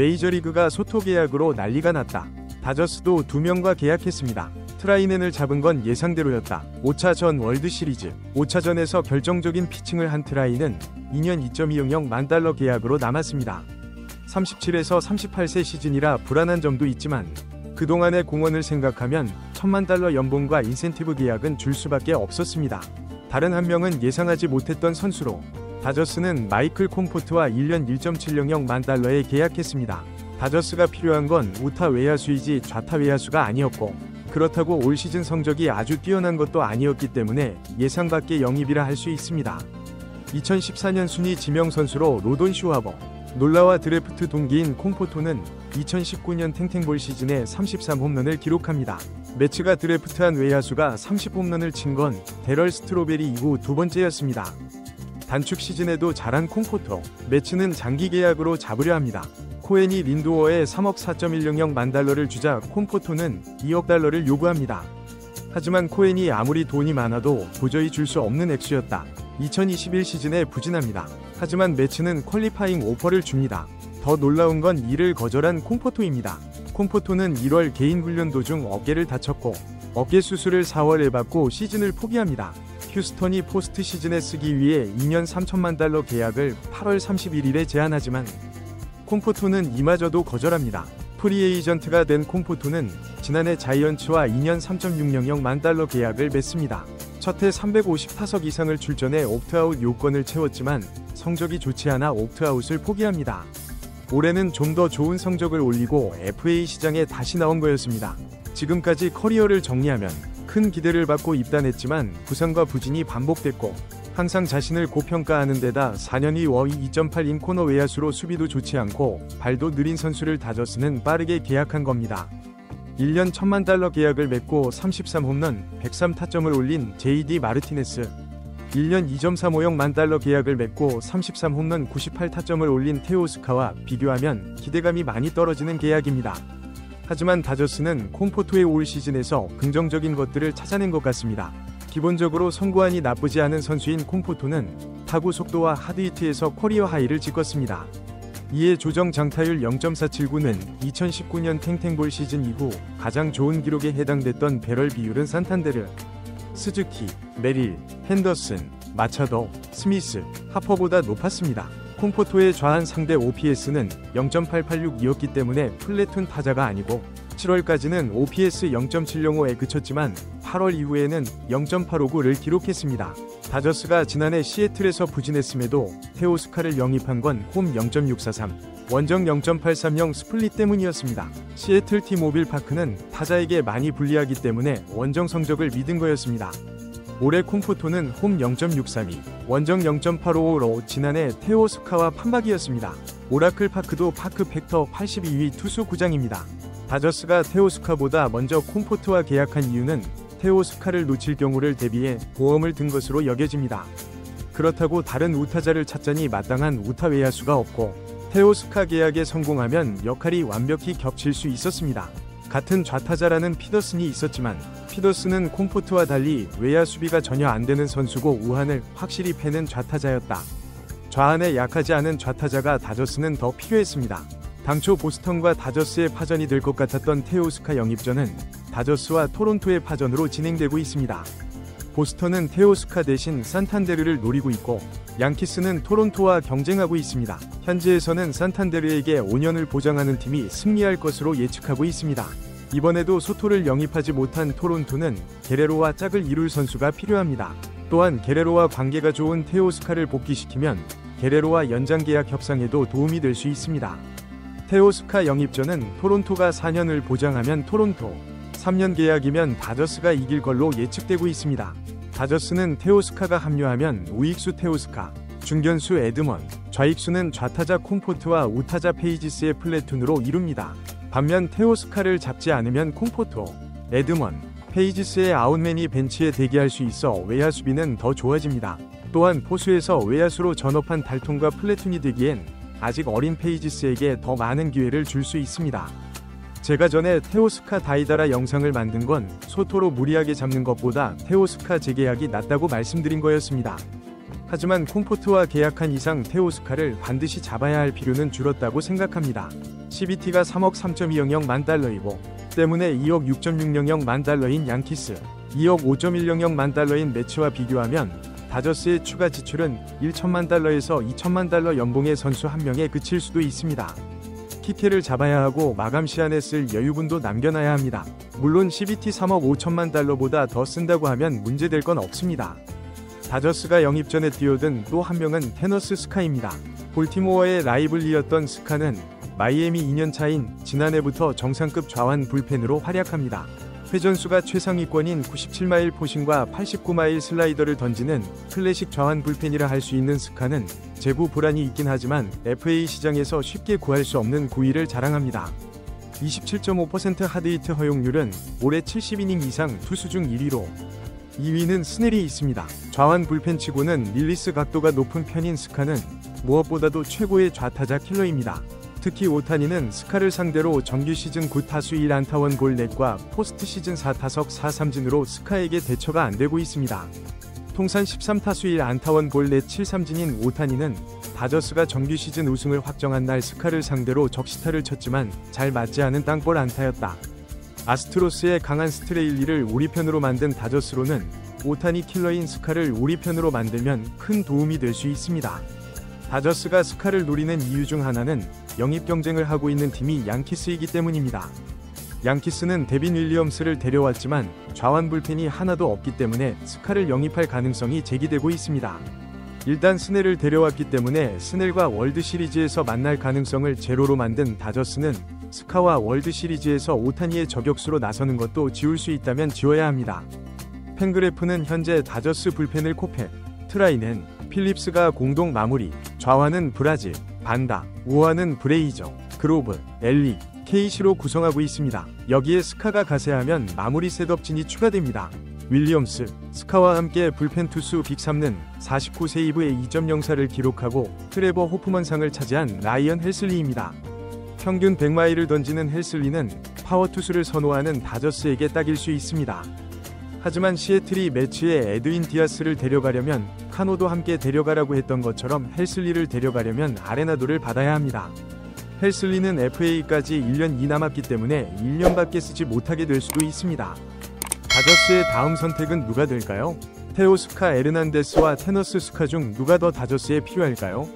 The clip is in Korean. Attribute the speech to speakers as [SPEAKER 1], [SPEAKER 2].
[SPEAKER 1] 메이저리그가 소토 계약으로 난리가 났다. 다저스도 2명과 계약했습니다. 트라이넨을 잡은 건 예상대로였다. 5차 전 월드시리즈 5차전에서 결정적인 피칭을 한 트라이는 2년 2.200만 달러 계약으로 남았습니다. 37에서 38세 시즌이라 불안한 점도 있지만 그동안의 공헌을 생각하면 1000만 달러 연봉과 인센티브 계약은 줄 수밖에 없었습니다. 다른 한 명은 예상하지 못했던 선수로 다저스는 마이클 콤포트와 1년 1.700만 달러에 계약했습니다. 다저스가 필요한 건 우타 외야수이지 좌타 외야수가 아니었고 그렇다고 올 시즌 성적이 아주 뛰어난 것도 아니었기 때문에 예상 밖의 영입이라 할 수 있습니다. 2014년 순위 지명 선수로 로돈 슈와버, 놀라와 드래프트 동기인 콤포토는 2019년 탱탱볼 시즌에 33홈런을 기록합니다. 매츠가 드래프트한 외야수가 30홈런을 친 건 데럴 스트로베리 이후 두 번째였습니다. 단축 시즌에도 잘한 콤포토, 매츠는 장기 계약으로 잡으려 합니다. 코엔이 린도어에 3억 4.100만 달러를 주자 콤포토는 2억 달러를 요구합니다. 하지만 코엔이 아무리 돈이 많아도 도저히 줄 수 없는 액수였다. 2021 시즌에 부진합니다. 하지만 매츠는 퀄리파잉 오퍼를 줍니다. 더 놀라운 건 이를 거절한 콤포토입니다. 콤포토는 1월 개인 훈련 도중 어깨를 다쳤고 어깨 수술을 4월에 받고 시즌을 포기합니다. 휴스턴이 포스트 시즌에 쓰기 위해 2년 3천만 달러 계약을 8월 31일에 제안하지만 콤포토는 이마저도 거절합니다. 프리에이전트가 된 콤포토는 지난해 자이언츠와 2년 3.600만 달러 계약을 맺습니다. 첫해 350타석 이상을 출전해 옵트아웃 요건을 채웠지만 성적이 좋지 않아 옵트아웃을 포기합니다. 올해는 좀 더 좋은 성적을 올리고 FA 시장에 다시 나온 거였습니다. 지금까지 커리어를 정리하면 큰 기대를 받고 입단했지만 부상과 부진이 반복됐고 항상 자신을 고평가하는 데다 4년이 워이 2.8인 코너 외야수로 수비도 좋지 않고 발도 느린 선수를 다저스는 빠르게 계약한 겁니다. 1년 1000만 달러 계약을 맺고 33홈런, 103타점을 올린 JD 마르티네스, 1년 2.350만 달러 계약을 맺고 33홈런 98타점을 올린 테오스카와 비교하면 기대감이 많이 떨어지는 계약입니다. 하지만 다저스는 콤포토의 올 시즌에서 긍정적인 것들을 찾아낸 것 같습니다. 기본적으로 선구안이 나쁘지 않은 선수인 콤포토는 타구 속도와 하드히트에서 커리어 하이를 찍었습니다. 이에 조정 장타율 0.479는 2019년 탱탱볼 시즌 이후 가장 좋은 기록에 해당됐던 배럴 비율은 산탄데르, 스즈키, 메릴, 핸더슨, 마차도, 스미스, 하퍼보다 높았습니다. 콤포토의 좌한 상대 OPS는 0.886이었기 때문에 플래툰 타자가 아니고 7월까지는 OPS 0.705에 그쳤지만 8월 이후에는 0.859를 기록했습니다. 다저스가 지난해 시애틀에서 부진했음에도 테오스카를 영입한 건 홈 0.643, 원정 0.830 스플릿 때문이었습니다. 시애틀 T-모빌 파크는 타자에게 많이 불리하기 때문에 원정 성적을 믿은 거였습니다. 올해 콤포토는 홈 0.632, 원정 0.855로 지난해 테오스카와 판박이었습니다. 오라클 파크도 파크 팩터 82위 투수 구장입니다. 다저스가 테오스카보다 먼저 콤포토와 계약한 이유는 테오스카를 놓칠 경우를 대비해 보험을 든 것으로 여겨집니다. 그렇다고 다른 우타자를 찾자니 마땅한 우타 외야수가 없고 테오스카 계약에 성공하면 역할이 완벽히 겹칠 수 있었습니다. 같은 좌타자라는 피더슨이 있었지만 피더슨은 콤포트와 달리 외야 수비가 전혀 안되는 선수고 우한을 확실히 패는 좌타자였다. 좌한에 약하지 않은 좌타자가 다저스는 더 필요했습니다. 당초 보스턴과 다저스의 파전이 될 것 같았던 테오스카 영입전은 다저스와 토론토의 파전으로 진행되고 있습니다. 보스턴은 테오스카 대신 산탄데르를 노리고 있고 양키스는 토론토와 경쟁하고 있습니다. 현지에서는 산탄데르에게 5년을 보장하는 팀이 승리할 것으로 예측하고 있습니다. 이번에도 소토를 영입하지 못한 토론토는 게레로와 짝을 이룰 선수가 필요합니다. 또한 게레로와 관계가 좋은 테오스카를 복귀시키면 게레로와 연장계약 협상에도 도움이 될 수 있습니다. 테오스카 영입전은 토론토가 4년을 보장하면 토론토, 3년 계약이면 다저스가 이길 걸로 예측되고 있습니다. 다저스는 테오스카가 합류하면 우익수 테오스카, 중견수 에드먼, 좌익수는 좌타자 콤포트와 우타자 페이지스의 플래툰으로 이룹니다. 반면 테오스카를 잡지 않으면 콤포토, 에드먼, 페이지스의 아웃맨이 벤치에 대기할 수 있어 외야 수비는 더 좋아집니다. 또한 포수에서 외야수로 전업한 달통과 플래툰이 되기엔 아직 어린 페이지스에게 더 많은 기회를 줄 수 있습니다. 제가 전에 테오스카 다이다라 영상을 만든 건 소토로 무리하게 잡는 것보다 테오스카 재계약이 낫다고 말씀드린 거였습니다. 하지만 콤포트와 계약한 이상 테오스카를 반드시 잡아야 할 필요는 줄었다고 생각합니다. CBT가 3억 3.200만 달러이고 때문에 2억 6.600만 달러인 양키스, 2억 5.100만 달러인 매치와 비교하면 다저스의 추가 지출은 1천만 달러에서 2천만 달러 연봉의 선수 한 명에 그칠 수도 있습니다. 키케를 잡아야 하고 마감 시한에 쓸 여유분도 남겨놔야 합니다. 물론 CBT 3억 5천만 달러보다 더 쓴다고 하면 문제될 건 없습니다. 다저스가 영입 전에 뛰어든 또 한 명은 테너스 스카입니다. 볼티모어의 라이벌리였던 스카는 마이애미 2년차인 지난해부터 정상급 좌완 불펜으로 활약합니다. 회전수가 최상위권인 97마일 포신과 89마일 슬라이더를 던지는 클래식 좌완 불펜이라 할 수 있는 스카는 재부 불안이 있긴 하지만 FA 시장에서 쉽게 구할 수 없는 고의를 자랑합니다. 27.5% 하드히트 허용률은 올해 70이닝 이상 투수 중 1위로 2위는 스넬이 있습니다. 좌완 불펜치고는 릴리스 각도가 높은 편인 스카는 무엇보다도 최고의 좌타자 킬러입니다. 특히 오타니는 스카를 상대로 정규 시즌 9타수 1안타 1골 넷과 포스트 시즌 4타석 4삼진으로 스카에게 대처가 안되고 있습니다. 통산 13타수 1안타 1골 넷 7삼진인 오타니는 다저스가 정규 시즌 우승을 확정한 날 스카를 상대로 적시타를 쳤지만 잘 맞지 않은 땅볼 안타였다. 아스트로스의 강한 스트레일리를 우리 편으로 만든 다저스로는 오타니 킬러인 스카를 우리 편으로 만들면 큰 도움이 될 수 있습니다. 다저스가 스카를 노리는 이유 중 하나는 영입 경쟁을 하고 있는 팀이 양키스이기 때문입니다. 양키스는 데빈 윌리엄스를 데려왔지만 좌완 불펜이 하나도 없기 때문에 스카를 영입할 가능성이 제기되고 있습니다. 일단 스넬을 데려왔기 때문에 스넬과 월드 시리즈에서 만날 가능성을 제로로 만든 다저스는 스카와 월드 시리즈에서 오타니의 저격수로 나서는 것도 지울 수 있다면 지워야 합니다. 팬그래프는 현재 다저스 불펜을 코페, 트라이넨, 필립스가 공동 마무리, 좌완은 브라질, 반다, 우완은 브레이저, 그로브, 엘리, 케이시로 구성하고 있습니다. 여기에 스카가 가세하면 마무리 셋업진이 추가됩니다. 윌리엄스, 스카와 함께 불펜 투수 빅3는 49세이브의 2.04를 기록하고 트레버 호프먼상을 차지한 라이언 헬슬리입니다. 평균 100마일을 던지는 헬슬리는 파워 투수를 선호하는 다저스에게 딱일 수 있습니다. 하지만 시애틀이 매치에 에드윈 디아스를 데려가려면 카노도 함께 데려가라고 했던 것처럼 헬슬리를 데려가려면 아레나도를 받아야 합니다. 헬슬리는 FA까지 1년 2 남았기 때문에 1년밖에 쓰지 못하게 될 수도 있습니다. 다저스의 다음 선택은 누가 될까요? 테오 스카 에르난데스와 테너스 스카 중 누가 더 다저스에 필요할까요?